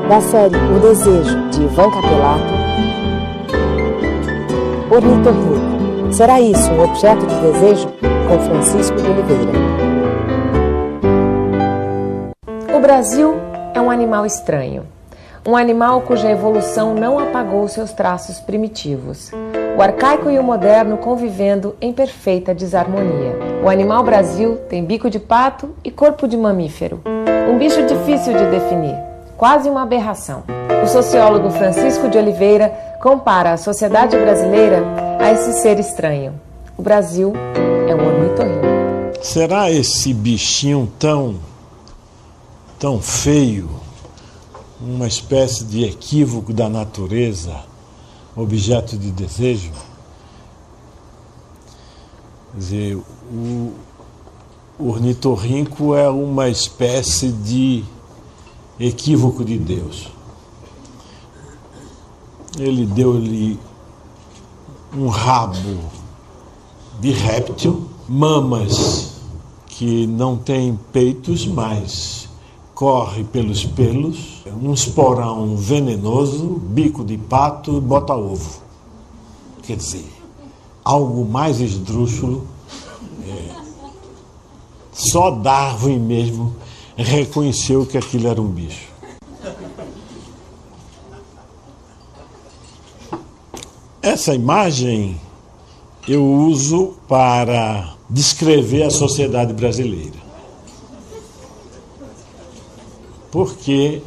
Da série O Desejo, de Ivan Capelato, Ornitorrinco. Será isso um objeto de desejo? Com Francisco de Oliveira. O Brasil é um animal estranho. Um animal cuja evolução não apagou seus traços primitivos. O arcaico e o moderno convivendo em perfeita desarmonia. O animal Brasil tem bico de pato e corpo de mamífero. Um bicho difícil de definir, quase uma aberração. O sociólogo Francisco de Oliveira compara a sociedade brasileira a esse ser estranho. O Brasil é um ornitorrinco. Será esse bichinho tão feio, uma espécie de equívoco da natureza, objeto de desejo? Quer dizer, o ornitorrinco é uma espécie de equívoco de Deus. Ele deu-lhe um rabo de réptil, mamas que não têm peitos, mas corre pelos pelos, um esporão venenoso, bico de pato, bota ovo. Quer dizer, algo mais esdrúxulo. Só Darwin mesmo reconheceu que aquilo era um bicho. Essa imagem eu uso para descrever a sociedade brasileira. Porque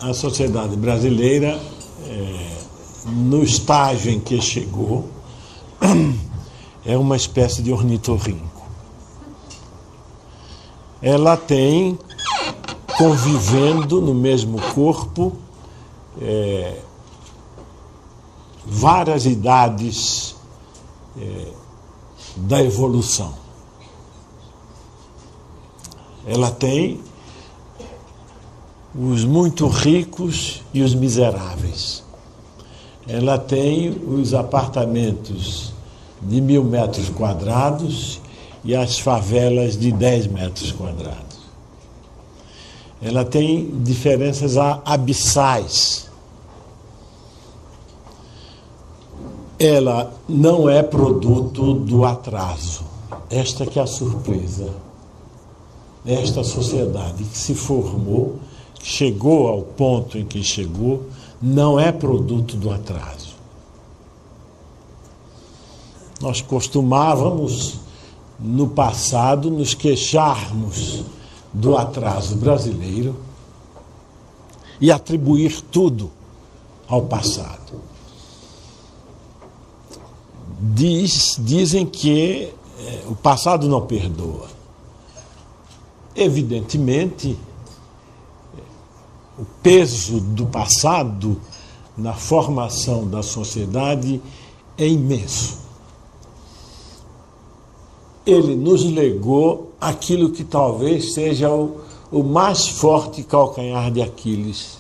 a sociedade brasileira, no estágio em que chegou, é uma espécie de ornitorrinco. Ela tem, convivendo no mesmo corpo, várias idades da evolução. Ela tem os muito ricos e os miseráveis. Ela tem os apartamentos de 1.000 metros quadrados e as favelas de 10 metros quadrados. Ela tem diferenças abissais. Ela não é produto do atraso. Esta que é a surpresa. Esta sociedade que se formou, que chegou ao ponto em que chegou, não é produto do atraso. Nós costumávamos, no passado, nos queixarmos do atraso brasileiro e atribuir tudo ao passado. Dizem que o passado não perdoa. Evidentemente, o peso do passado na formação da sociedade é imenso. Ele nos legou aquilo que talvez seja o mais forte calcanhar de Aquiles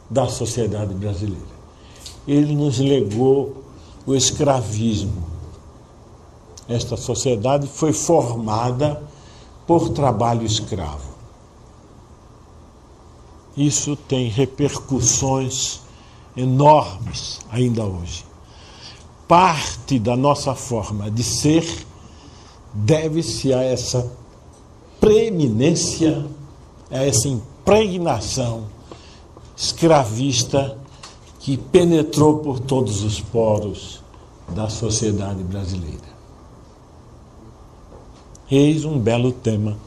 da sociedade brasileira. Ele nos legou o escravismo. Esta sociedade foi formada por trabalho escravo. Isso tem repercussões enormes ainda hoje. Parte da nossa forma de ser deve-se a essa preeminência, a essa impregnação escravista que penetrou por todos os poros da sociedade brasileira. Eis um belo tema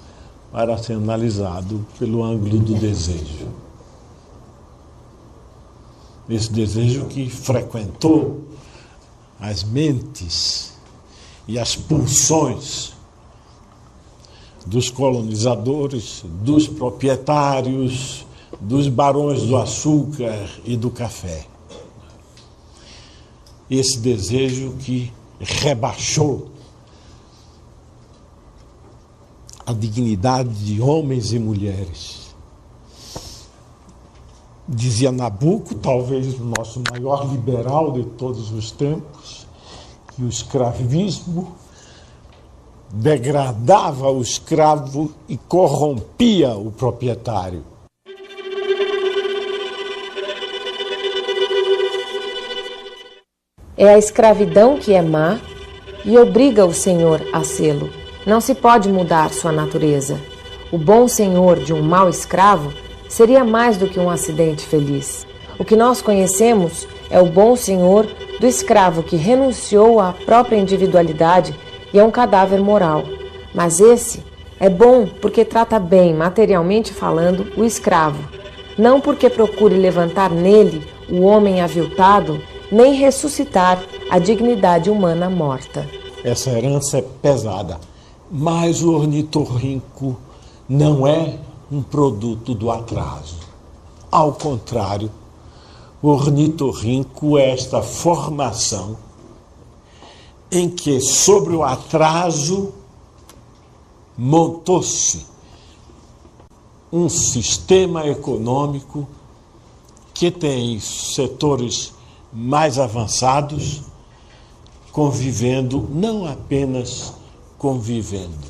para ser analisado pelo ângulo do desejo. Esse desejo que frequentou as mentes e as pulsões dos colonizadores, dos proprietários, dos barões do açúcar e do café. Esse desejo que rebaixou a dignidade de homens e mulheres. Dizia Nabucco, talvez o nosso maior liberal de todos os tempos, que o escravismo degradava o escravo e corrompia o proprietário. É a escravidão que é má e obriga o senhor a sê-lo. Não se pode mudar sua natureza. O bom senhor de um mau escravo seria mais do que um acidente feliz. O que nós conhecemos é o bom senhor do escravo que renunciou à própria individualidade e é um cadáver moral. Mas esse é bom porque trata bem, materialmente falando, o escravo, não porque procure levantar nele o homem aviltado, nem ressuscitar a dignidade humana morta. Essa herança é pesada, mas o ornitorrinco não é um produto do atraso. Ao contrário, o ornitorrinco é esta formação em que, sobre o atraso, montou-se um sistema econômico que tem setores mais avançados, convivendo, não apenas convivendo,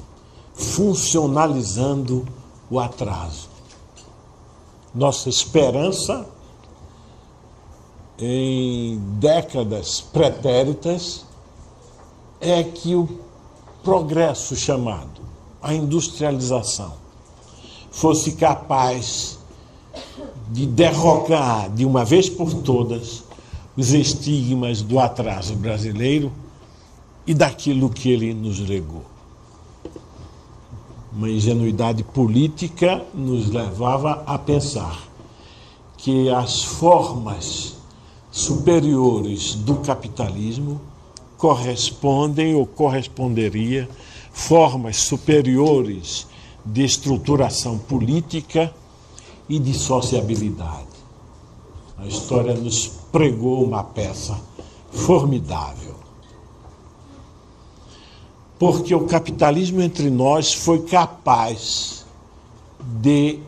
funcionalizando o atraso. Nossa esperança em décadas pretéritas é que o progresso chamado, a industrialização, fosse capaz de derrocar de uma vez por todas os estigmas do atraso brasileiro e daquilo que ele nos legou. Uma ingenuidade política nos levava a pensar que as formas superiores do capitalismo correspondem ou corresponderia formas superiores de estruturação política e de sociabilidade. A história nos pregou uma peça formidável. Porque o capitalismo entre nós foi capaz de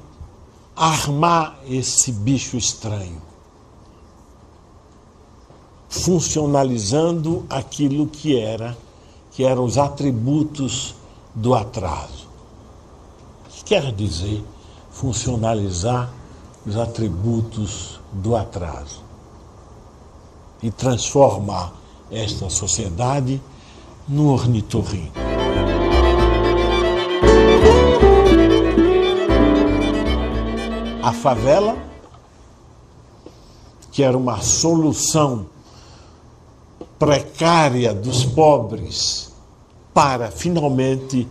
armar esse bicho estranho, funcionalizando aquilo que eram os atributos do atraso. O que quer dizer funcionalizar os atributos do atraso e transformar esta sociedade no ornitorrinco? A favela, que era uma solução precária dos pobres para finalmente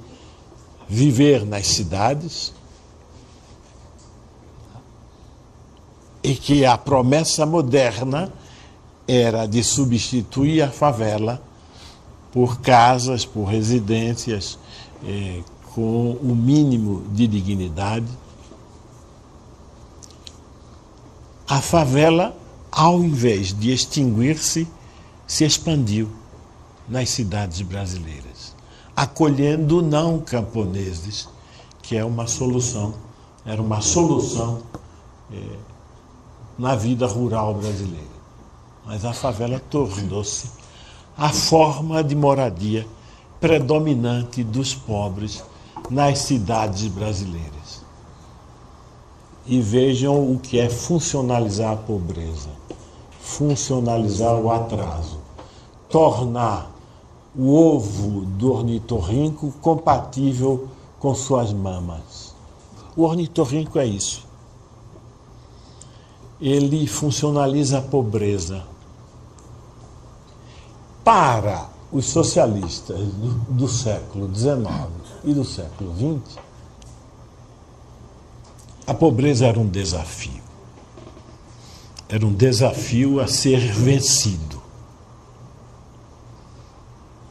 viver nas cidades, e que a promessa moderna era de substituir a favela por casas, por residências com o mínimo de dignidade. A favela, ao invés de extinguir-se, se expandiu nas cidades brasileiras, acolhendo não camponeses, que era uma solução na vida rural brasileira. Mas a favela tornou-se a forma de moradia predominante dos pobres nas cidades brasileiras. E vejam o que é funcionalizar a pobreza, funcionalizar o atraso, tornar o ovo do ornitorrinco compatível com suas mamas. O ornitorrinco é isso. Ele funcionaliza a pobreza. Para os socialistas do século XIX e do século XX, a pobreza era um desafio. Era um desafio a ser vencido.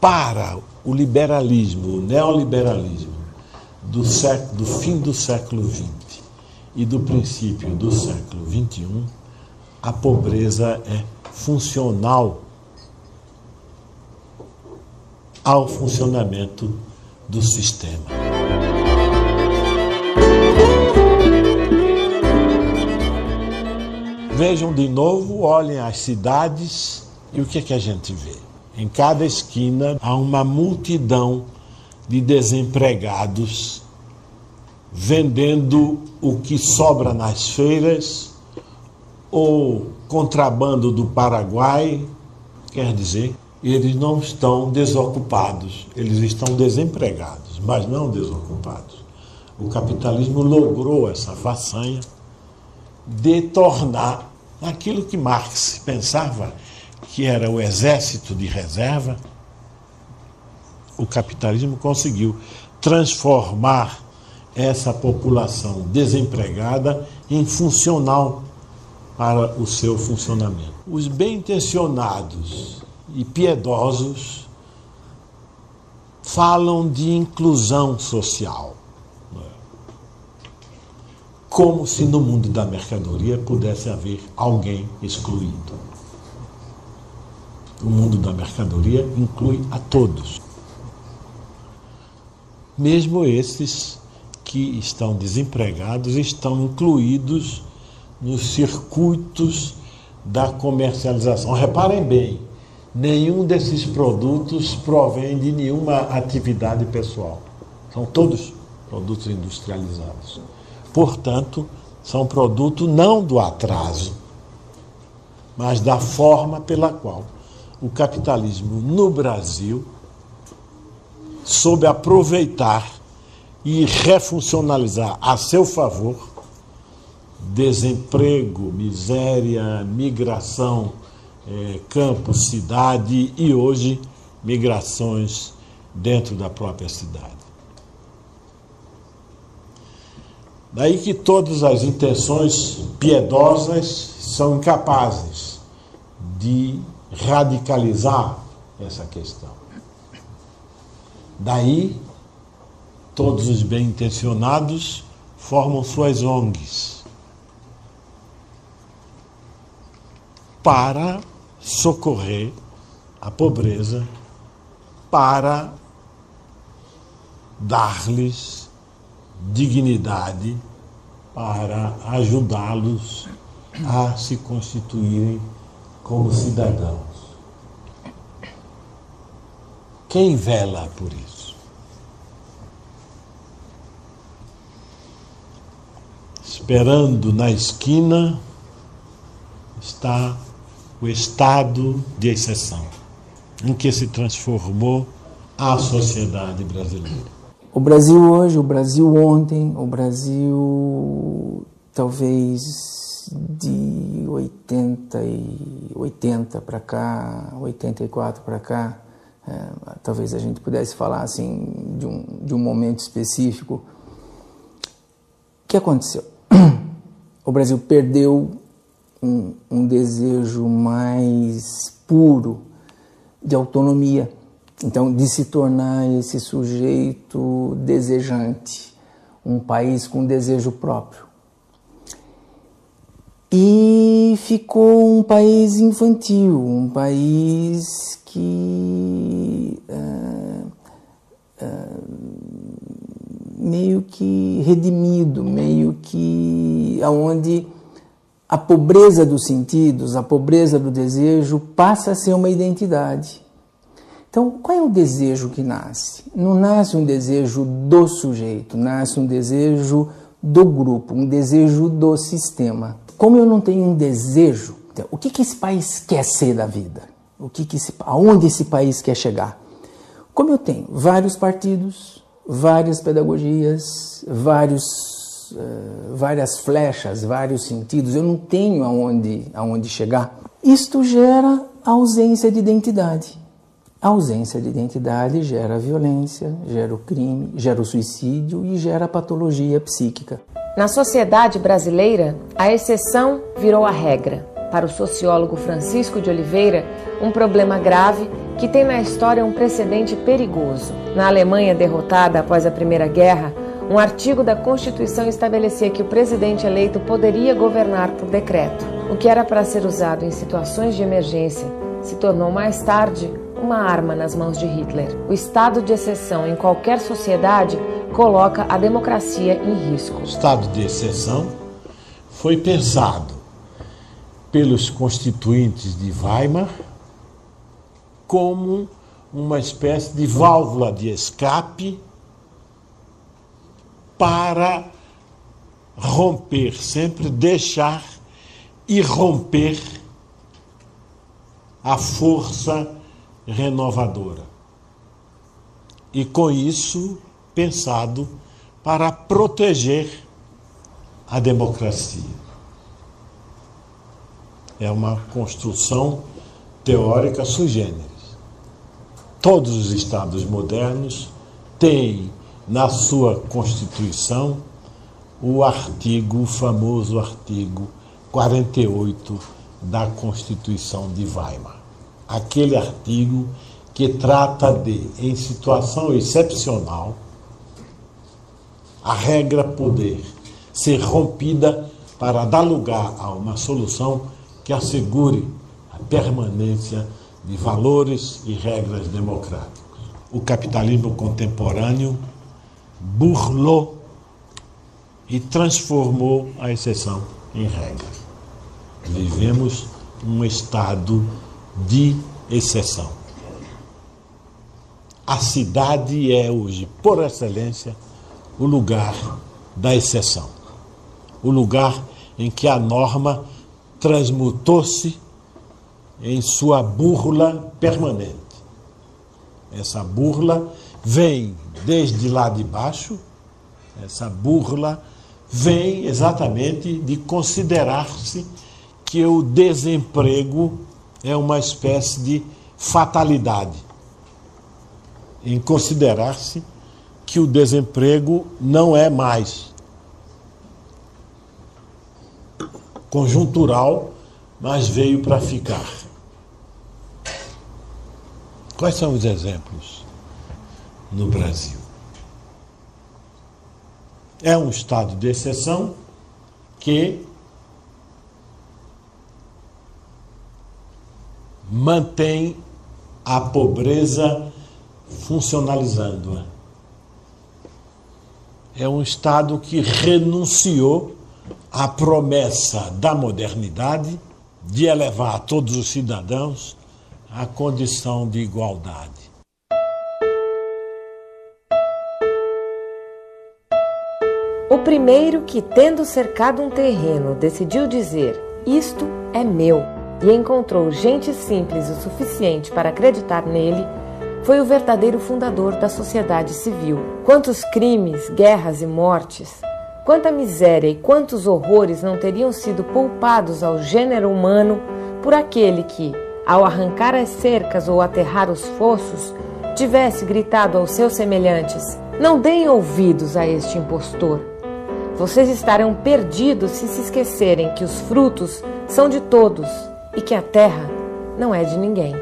Para o liberalismo, o neoliberalismo do fim do século XX e do princípio do século XXI, a pobreza é funcional ao funcionamento do sistema. Vejam de novo, olhem as cidades e o que é que a gente vê? Em cada esquina há uma multidão de desempregados vendendo o que sobra nas feiras ou contrabando do Paraguai, Quer dizer, eles não estão desocupados, eles estão desempregados, mas não desocupados. O capitalismo logrou essa façanha de tornar aquilo que Marx pensava que era o exército de reserva. O capitalismo conseguiu transformar essa população desempregada em funcional para o seu funcionamento. Os bem-intencionados e piedosos falam de inclusão social, como se no mundo da mercadoria pudesse haver alguém excluído. O mundo da mercadoria inclui a todos, mesmo esses que estão desempregados estão incluídos nos circuitos da comercialização. Reparem bem, nenhum desses produtos provém de nenhuma atividade pessoal. São todos produtos industrializados. Portanto, são produtos não do atraso, mas da forma pela qual o capitalismo no Brasil soube aproveitar e refuncionalizar a seu favor desemprego, miséria, migração, campo, cidade e hoje migrações dentro da própria cidade. Daí que todas as intenções piedosas são incapazes de radicalizar essa questão. Daí, todos os bem-intencionados formam suas ONGs para socorrer a pobreza, para dar-lhes dignidade, para ajudá-los a se constituírem como cidadãos. Quem vela por isso? Esperando na esquina está o estado de exceção em que se transformou a sociedade brasileira. O Brasil hoje, o Brasil ontem, o Brasil talvez de 80 para cá, 84 para cá, talvez a gente pudesse falar assim de um momento específico. O que aconteceu? O Brasil perdeu um desejo mais puro de autonomia. Então, de se tornar esse sujeito desejante, um país com desejo próprio. E ficou um país infantil, um país que meio que redimido, meio que onde a pobreza dos sentidos, a pobreza do desejo passa a ser uma identidade. Então, qual é o desejo que nasce? Não nasce um desejo do sujeito, nasce um desejo do grupo, um desejo do sistema. Como eu não tenho um desejo, então, o que esse país quer ser da vida? Aonde esse país quer chegar? Como eu tenho vários partidos, várias pedagogias, várias flechas, vários sentidos, eu não tenho aonde chegar. Isto gera ausência de identidade. A ausência de identidade gera violência, gera o crime, gera o suicídio e gera a patologia psíquica. Na sociedade brasileira, a exceção virou a regra. Para o sociólogo Francisco de Oliveira, um problema grave que tem na história um precedente perigoso. Na Alemanha derrotada após a Primeira Guerra, um artigo da Constituição estabelecia que o presidente eleito poderia governar por decreto. O que era para ser usado em situações de emergência se tornou mais tarde uma arma nas mãos de Hitler. O estado de exceção em qualquer sociedade coloca a democracia em risco. O estado de exceção foi pensado pelos constituintes de Weimar como uma espécie de válvula de escape para romper, sempre deixar irromper a força renovadora. E com isso, pensado para proteger a democracia. É uma construção teórica sui generis. Todos os estados modernos têm na sua Constituição o famoso artigo 48 da Constituição de Weimar. Aquele artigo que trata de, em situação excepcional, a regra poder ser rompida para dar lugar a uma solução que assegure a permanência de valores e regras democráticos. O capitalismo contemporâneo burlou e transformou a exceção em regra. Vivemos um estado de exceção. A cidade é hoje, por excelência, o lugar da exceção. O lugar em que a norma transmutou-se em sua burla permanente. Essa burla vem desde lá de baixo, essa burla vem exatamente de considerar-se que o desemprego é uma espécie de fatalidade, em considerar-se que o desemprego não é mais conjuntural, mas veio para ficar. Quais são os exemplos no Brasil? É um estado de exceção que mantém a pobreza funcionalizando-a. É um estado que renunciou à promessa da modernidade de elevar todos os cidadãos à condição de igualdade. O primeiro que, tendo cercado um terreno, decidiu dizer: isto é meu, e encontrou gente simples o suficiente para acreditar nele, foi o verdadeiro fundador da sociedade civil. Quantos crimes, guerras e mortes, quanta miséria e quantos horrores não teriam sido poupados ao gênero humano por aquele que, ao arrancar as cercas ou aterrar os fossos, tivesse gritado aos seus semelhantes: não deem ouvidos a este impostor. Vocês estarão perdidos se esquecerem que os frutos são de todos e que a terra não é de ninguém.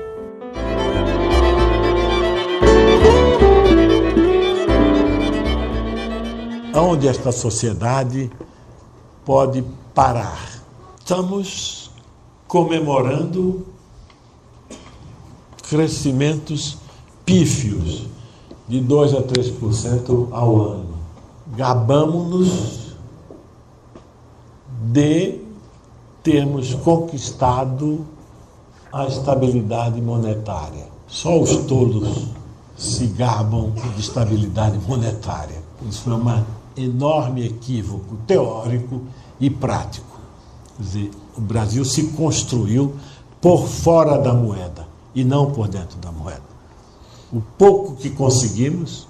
Onde esta sociedade pode parar? Estamos comemorando crescimentos pífios de 2 a 3% ao ano. Gabamo-nos de termos conquistado a estabilidade monetária. Só os tolos se gabam de estabilidade monetária. Isso é um enorme equívoco teórico e prático. Quer dizer, o Brasil se construiu por fora da moeda e não por dentro da moeda. O pouco que conseguimos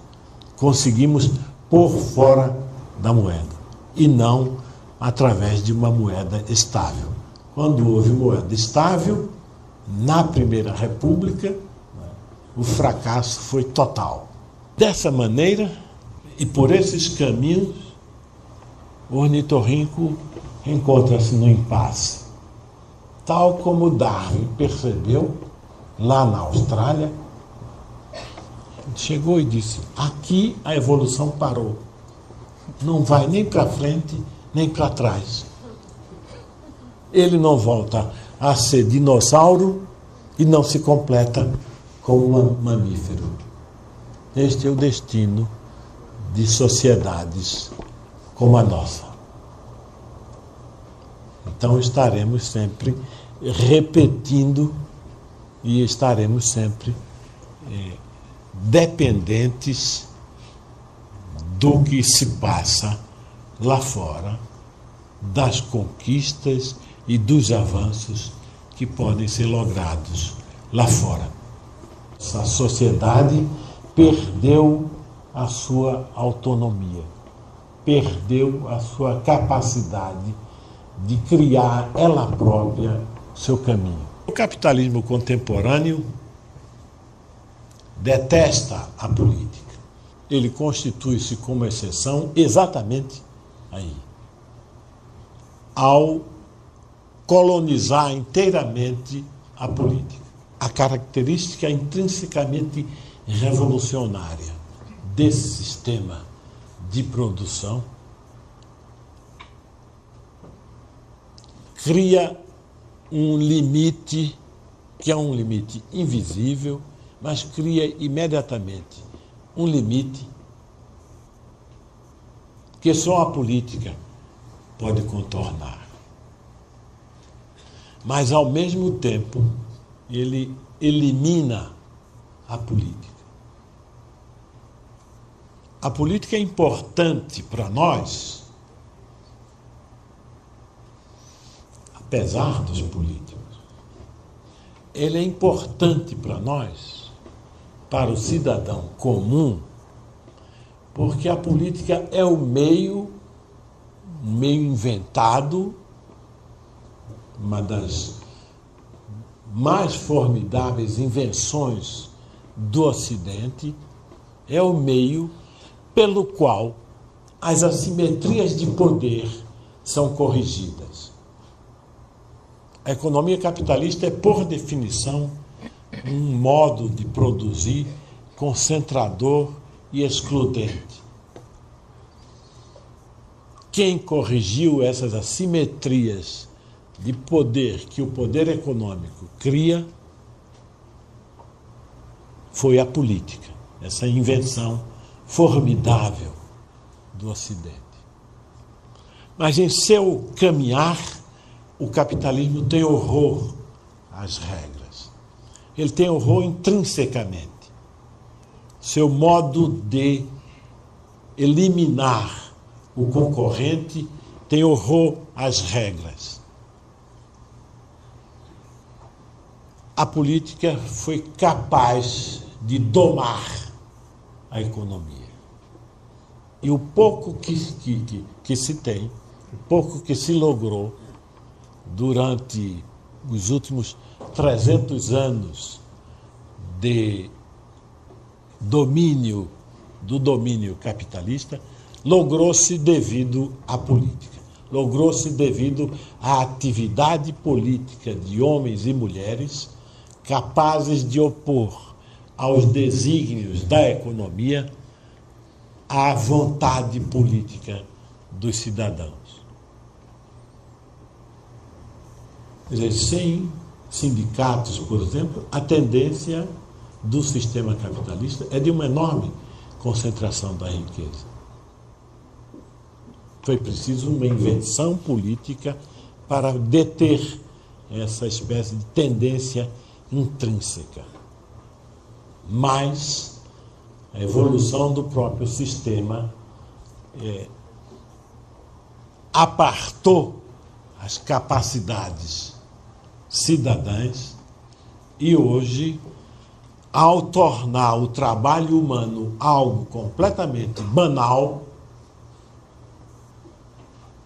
por fora da moeda e não através de uma moeda estável. Quando houve moeda estável, na Primeira República, o fracasso foi total. Dessa maneira, e por esses caminhos, o ornitorrinco encontra-se no impasse. Tal como Darwin percebeu, lá na Austrália, chegou e disse: aqui a evolução parou. Não vai nem para frente, nem para trás. Ele não volta a ser dinossauro e não se completa como um mamífero. Este é o destino de sociedades como a nossa. Então estaremos sempre repetindo e estaremos sempre dependentes do que se passa lá fora, das conquistas e dos avanços que podem ser logrados lá fora. Essa sociedade perdeu a sua autonomia, perdeu a sua capacidade de criar ela própria seu caminho. O capitalismo contemporâneo detesta a política. Ele constitui-se como exceção exatamente aí, ao colonizar inteiramente a política. A característica intrinsecamente revolucionária desse sistema de produção cria um limite, que é um limite invisível, mas cria imediatamente um limite que só a política pode contornar. Mas, ao mesmo tempo, ele elimina a política. A política é importante para nós, apesar dos políticos. Ele é importante para nós, para o cidadão comum, porque a política é o meio inventado, uma das mais formidáveis invenções do Ocidente, é o meio pelo qual as assimetrias de poder são corrigidas. A economia capitalista é, por definição, um modo de produzir concentrador e excludente. Quem corrigiu essas assimetrias de poder que o poder econômico cria foi a política, essa invenção formidável do Ocidente. Mas em seu caminhar, o capitalismo tem horror às regras. Ele tem horror intrinsecamente. Seu modo de eliminar o concorrente tem horror às regras. A política foi capaz de domar a economia. E o pouco que se tem, o pouco que se logrou durante os últimos 300 anos de domínio capitalista, logrou-se devido à política. Logrou-se devido à atividade política de homens e mulheres capazes de opor aos desígnios da economia a vontade política dos cidadãos. Quer dizer, sem sindicatos, por exemplo, a tendência do sistema capitalista é de uma enorme concentração da riqueza. Foi preciso uma invenção política para deter essa espécie de tendência intrínseca. Mas a evolução do próprio sistema apartou as capacidades cidadãs e hoje, ao tornar o trabalho humano algo completamente banal,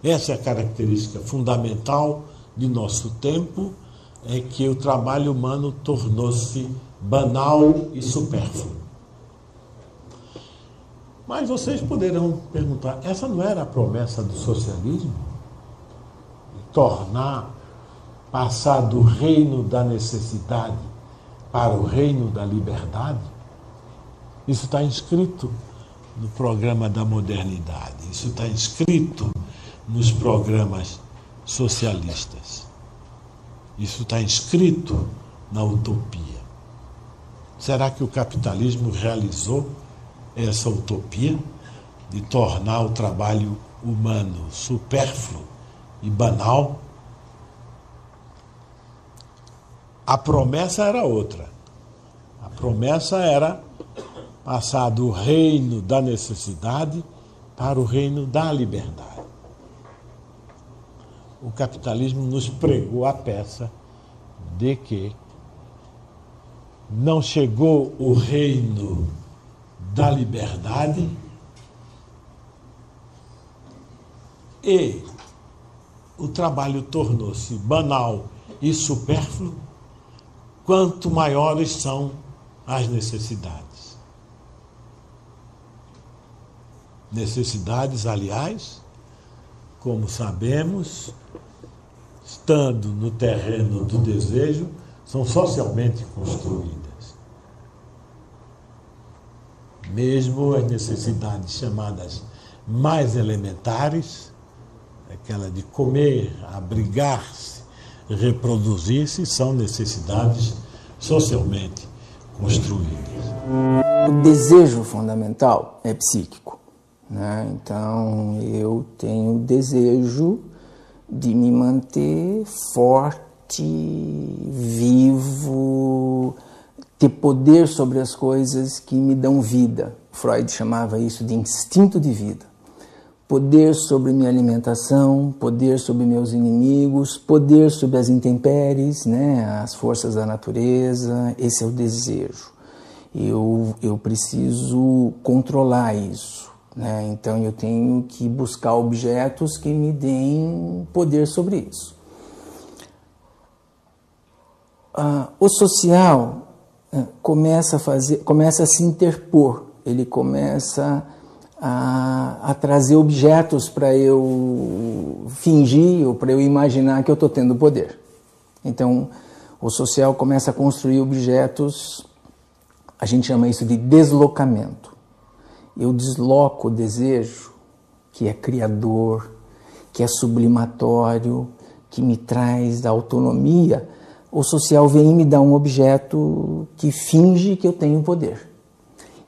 essa é a característica fundamental de nosso tempo, é que o trabalho humano tornou-se banal e supérfluo. Mas vocês poderão perguntar, essa não era a promessa do socialismo? Passar do reino da necessidade para o reino da liberdade? Isso está inscrito no programa da modernidade, isso está inscrito nos programas socialistas, isso está inscrito na utopia. Será que o capitalismo realizou essa utopia de tornar o trabalho humano supérfluo e banal? A promessa era outra. A promessa era passar do reino da necessidade para o reino da liberdade. O capitalismo nos pregou a peça de que não chegou o reino da liberdade e o trabalho tornou-se banal e supérfluo, quanto maiores são as necessidades. Necessidades, aliás, como sabemos, estando no terreno do desejo, são socialmente construídas. Mesmo as necessidades chamadas mais elementares, aquela de comer, abrigar-se, reproduzir-se, são necessidades socialmente construídas. O desejo fundamental é psíquico, né? Então eu tenho desejo de me manter forte, vivo, ter poder sobre as coisas que me dão vida. Freud chamava isso de instinto de vida. Poder sobre minha alimentação, poder sobre meus inimigos, poder sobre as intempéries, né? As forças da natureza. Esse é o desejo. Eu preciso controlar isso, né? Então eu tenho que buscar objetos que me deem poder sobre isso. O social começa a se interpor, ele começa a trazer objetos para eu fingir ou para eu imaginar que eu estou tendo poder. Então, o social começa a construir objetos, a gente chama isso de deslocamento. Eu desloco o desejo, que é criador, que é sublimatório, que me traz da autonomia. O social vem e me dá um objeto que finge que eu tenho poder.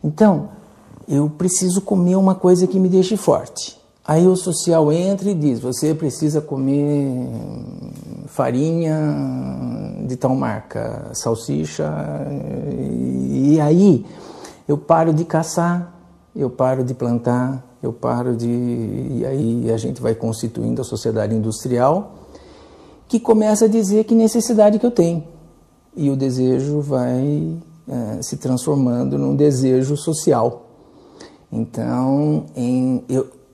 Então, eu preciso comer uma coisa que me deixe forte. Aí o social entra e diz, você precisa comer farinha de tal marca, salsicha. E aí eu paro de caçar, eu paro de plantar, e aí a gente vai constituindo a sociedade industrial, que começa a dizer que necessidade que eu tenho. E o desejo vai se transformando num desejo social. Então,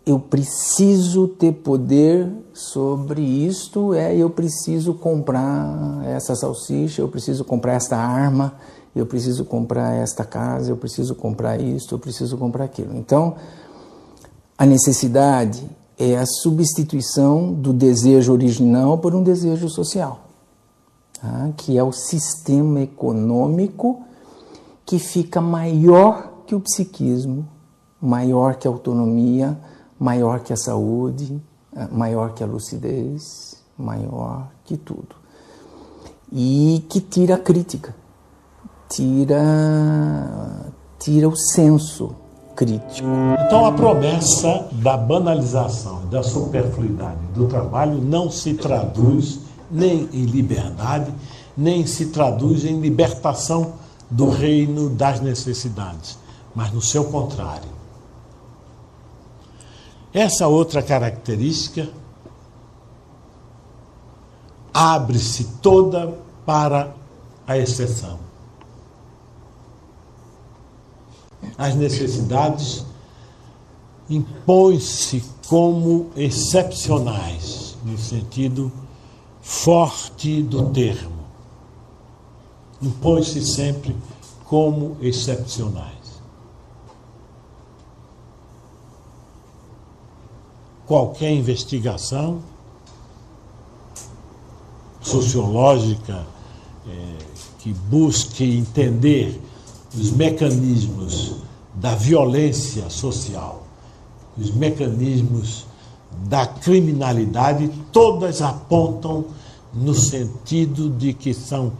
eu preciso ter poder sobre isto, eu preciso comprar essa salsicha, eu preciso comprar esta arma, eu preciso comprar esta casa, eu preciso comprar isto, eu preciso comprar aquilo. Então, a necessidade é a substituição do desejo original por um desejo social, tá? Que é o sistema econômico que fica maior que o psiquismo, maior que a autonomia, maior que a saúde, maior que a lucidez, maior que tudo. E que tira a crítica, tira o senso crítico. Então a promessa da banalização, da superfluidade do trabalho não se traduz nem em liberdade, nem se traduz em libertação do reino das necessidades, mas no seu contrário. Essa outra característica abre-se toda para a exceção. As necessidades impõem-se como excepcionais, no sentido forte do termo. Impõem-se sempre como excepcionais. Qualquer investigação sociológica que busque entender os mecanismos da violência social, os mecanismos da criminalidade, todas apontam no sentido de que são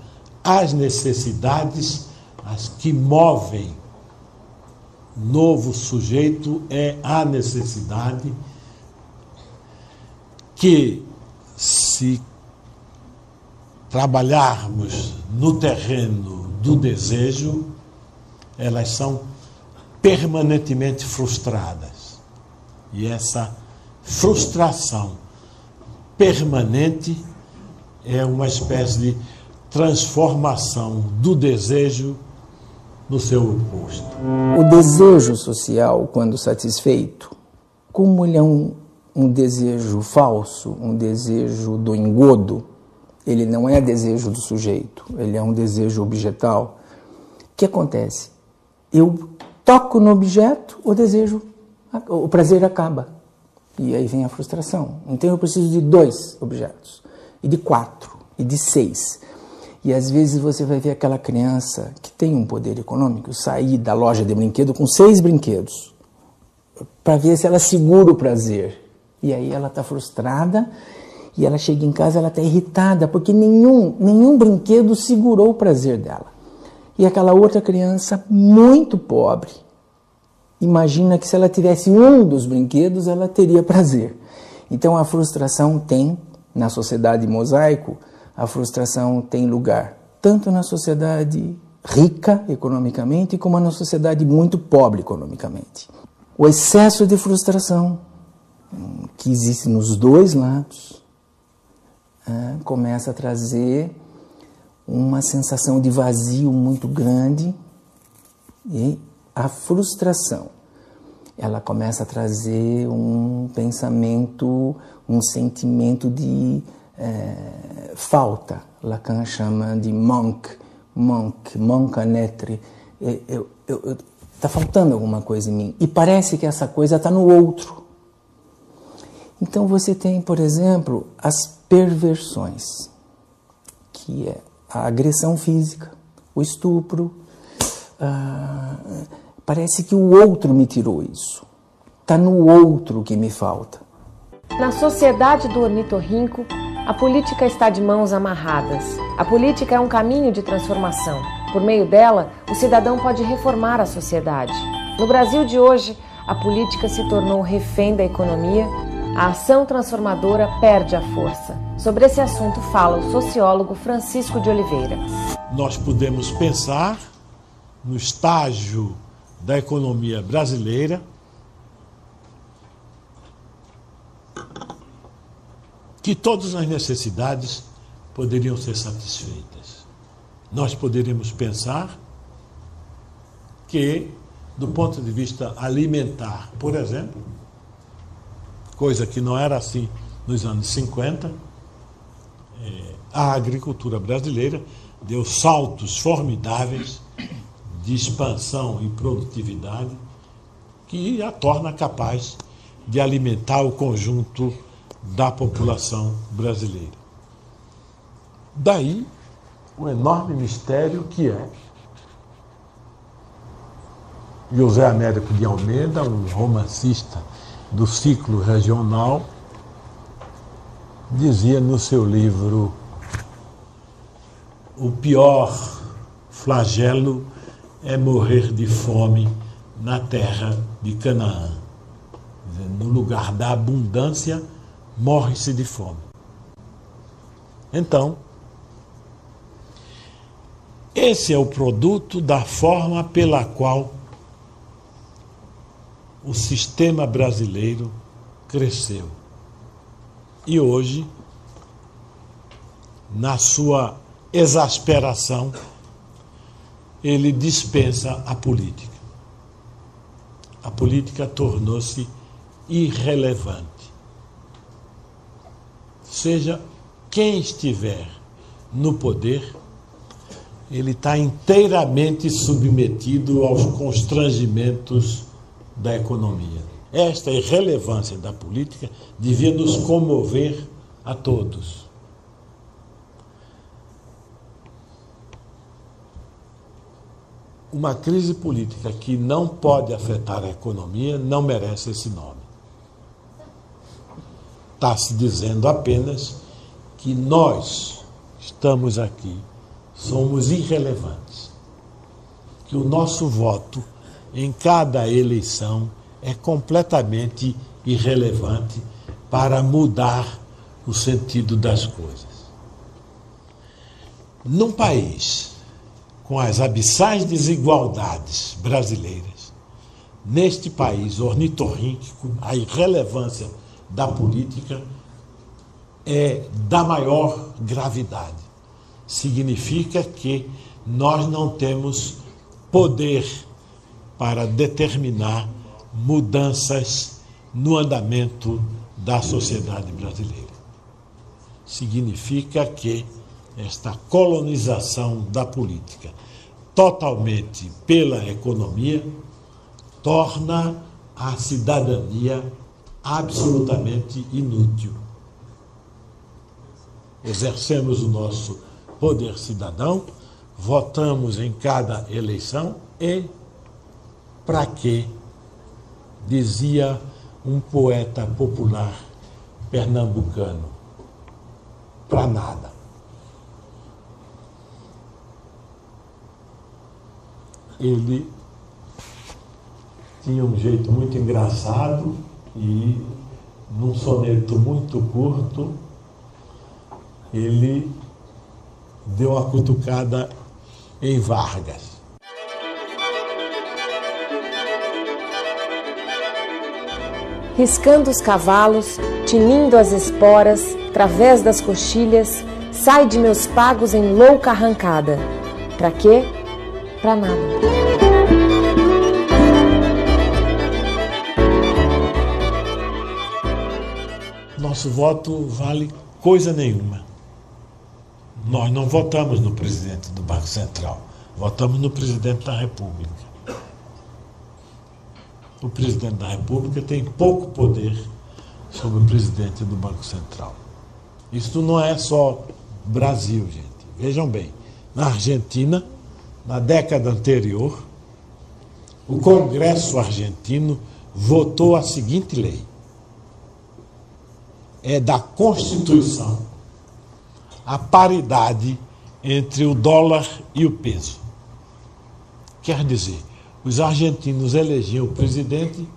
as necessidades as que movem o novo sujeito, é a necessidade que, se trabalharmos no terreno do desejo, elas são permanentemente frustradas. E essa frustração permanente é uma espécie de transformação do desejo no seu oposto. O desejo social, quando satisfeito, como ele é um desejo falso, um desejo do engodo, ele não é desejo do sujeito, ele é um desejo objetal. O que acontece? Eu toco no objeto, o prazer acaba. E aí vem a frustração. Então eu preciso de 2 objetos, e de 4, e de 6. E às vezes você vai ver aquela criança que tem um poder econômico sair da loja de brinquedo com 6 brinquedos, para ver se ela segura o prazer. E aí ela está frustrada, e ela chega em casa, ela está irritada, porque nenhum brinquedo segurou o prazer dela. E aquela outra criança muito pobre, imagina que se ela tivesse um dos brinquedos, ela teria prazer. Então a frustração tem, na sociedade mosaico, a frustração tem lugar tanto na sociedade rica economicamente, como na sociedade muito pobre economicamente. O excesso de frustração, que existe nos 2 lados, começa a trazer uma sensação de vazio muito grande, e a frustração, ela começa a trazer um pensamento, um sentimento de falta. Lacan chama de manque à naître. Está faltando alguma coisa em mim. E parece que essa coisa está no outro. Então você tem, por exemplo, as perversões, que é a agressão física, o estupro. Parece que o outro me tirou isso. Está no outro que me falta. Na sociedade do ornitorrinco, a política está de mãos amarradas. A política é um caminho de transformação. Por meio dela, o cidadão pode reformar a sociedade. No Brasil de hoje, a política se tornou refém da economia. A ação transformadora perde a força. Sobre esse assunto fala o sociólogo Francisco de Oliveira. Nós podemos pensar no estágio da economia brasileira que todas as necessidades poderiam ser satisfeitas. Nós poderíamos pensar que, do ponto de vista alimentar, por exemplo, coisa que não era assim nos anos 50, a agricultura brasileira deu saltos formidáveis de expansão e produtividade que a torna capaz de alimentar o conjunto da população brasileira. Daí o enorme mistério que é José Américo de Almeida, um romancista do ciclo regional, dizia no seu livro O pior flagelo é morrer de fome na terra de Canaã. No lugar da abundância, morre-se de fome. Então, esse é o produto da forma pela qual o sistema brasileiro cresceu. E hoje, na sua exasperação, ele dispensa a política. A política tornou-se irrelevante. Seja quem estiver no poder, ele está inteiramente submetido aos constrangimentos da economia. Esta irrelevância da política devia nos comover a todos. Uma crise política que não pode afetar a economia não merece esse nome. Está se dizendo apenas que nós estamos aqui, somos irrelevantes, que o nosso voto em cada eleição é completamente irrelevante para mudar o sentido das coisas. Num país com as abissais desigualdades brasileiras, neste país ornitorrínquico, a irrelevância da política é da maior gravidade. significa que nós não temos poder para determinar mudanças no andamento da sociedade brasileira. Significa que esta colonização da política totalmente pela economia torna a cidadania absolutamente inútil. Exercemos o nosso poder cidadão, votamos em cada eleição e para quê? Dizia um poeta popular pernambucano, para nada. Ele tinha um jeito muito engraçado e, num soneto muito curto, ele deu uma cutucada em Vargas. Riscando os cavalos, tinindo as esporas, través das coxilhas, sai de meus pagos em louca arrancada. Pra quê? Pra nada. Nosso voto vale coisa nenhuma. Nós não votamos no presidente do Banco Central, votamos no presidente da República. O presidente da República tem pouco poder sobre o presidente do Banco Central. Isso não é só Brasil, gente. Vejam bem, na Argentina, na década anterior, o Congresso argentino votou a seguinte lei. É da Constituição a paridade entre o dólar e o peso. Quer dizer, os argentinos elegiam o presidente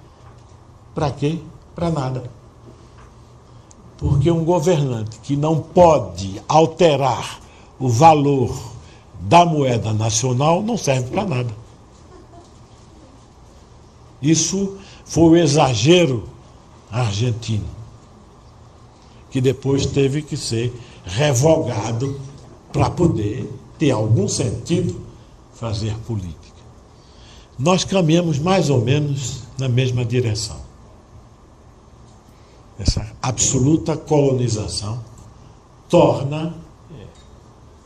para quê? Para nada. Porque um governante que não pode alterar o valor da moeda nacional não serve para nada. Isso foi o exagero argentino, que depois teve que ser revogado para poder ter algum sentido fazer política. Nós caminhamos mais ou menos na mesma direção. Essa absoluta colonização torna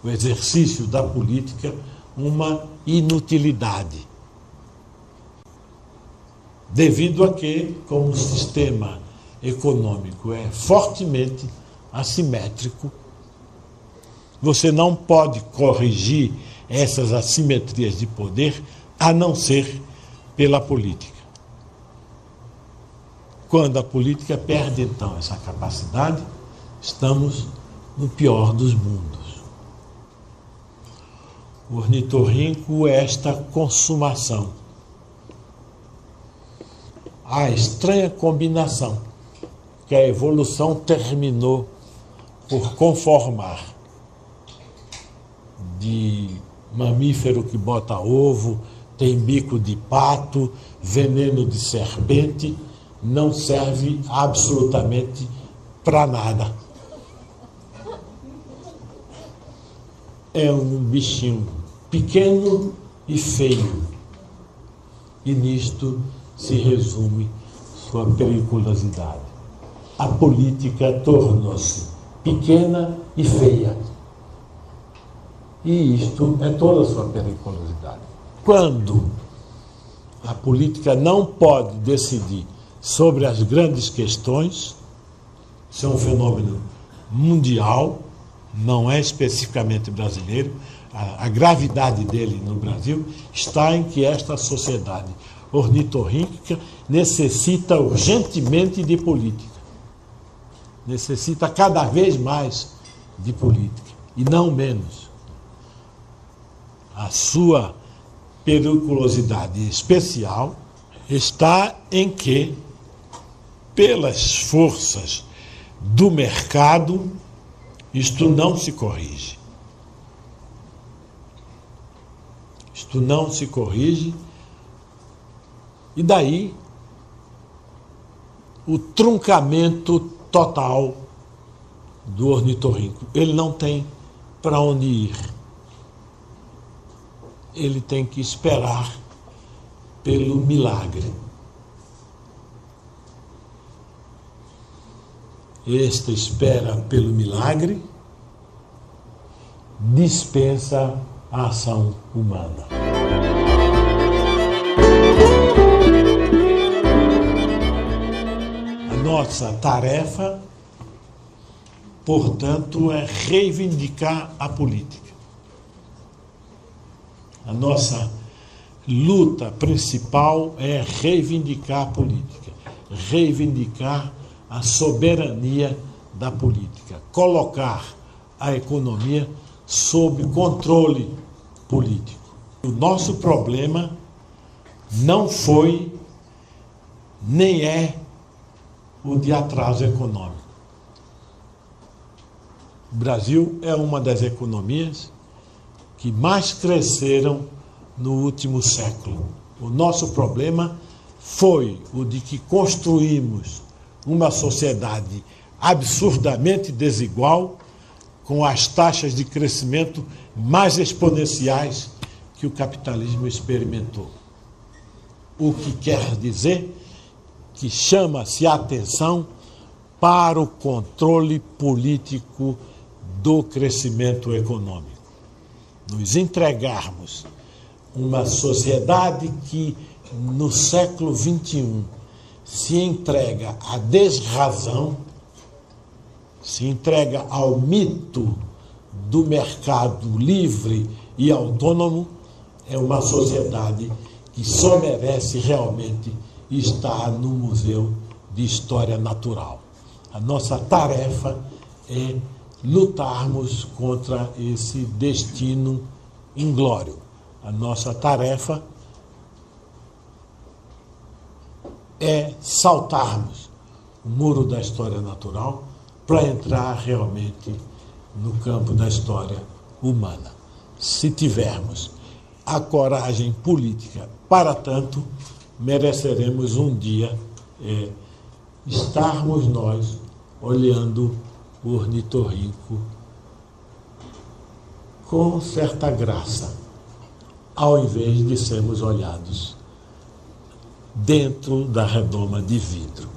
o exercício da política uma inutilidade, devido a que, como o sistema econômico é fortemente assimétrico, você não pode corrigir essas assimetrias de poder a não ser pela política. Quando a política perde, então, essa capacidade, estamos no pior dos mundos. O ornitorrinco é esta consumação, a estranha combinação que a evolução terminou por conformar de mamífero que bota ovo, tem bico de pato, veneno de serpente, não serve absolutamente para nada. É um bichinho pequeno e feio. E nisto se resume sua periculosidade. A política tornou-se pequena e feia. E isto é toda a sua periculosidade. Quando a política não pode decidir sobre as grandes questões, isso é um fenômeno mundial, não é especificamente brasileiro, a gravidade dele no Brasil está em que esta sociedade ornitorrínquica necessita urgentemente de política. Necessita cada vez mais de política, e não menos. A sua periculosidade especial está em que, pelas forças do mercado, isto não se corrige. Isto não se corrige, e daí o truncamento total do ornitorrinco. Ele não tem para onde ir. Ele tem que esperar pelo milagre. Esta espera pelo milagre dispensa a ação humana. A nossa tarefa, portanto, é reivindicar a política. A nossa luta principal é reivindicar a política, reivindicar a soberania da política, colocar a economia sob controle político. O nosso problema não foi, nem é, o de atraso econômico. O Brasil é uma das economias que mais cresceram no último século. O nosso problema foi o de que construímos uma sociedade absurdamente desigual, com as taxas de crescimento mais exponenciais que o capitalismo experimentou. O que quer dizer que chama-se a atenção para o controle político do crescimento econômico. Nos entregarmos uma sociedade que, no século XXI, se entrega à desrazão, se entrega ao mito do mercado livre e autônomo, é uma sociedade que só merece realmente estar no Museu de História Natural. A nossa tarefa é lutarmos contra esse destino inglório. A nossa tarefa é saltarmos o muro da história natural para entrar realmente no campo da história humana. Se tivermos a coragem política para tanto, mereceremos um dia estarmos nós olhando o ornitorrinco com certa graça, ao invés de sermos olhados dentro da redoma de vidro.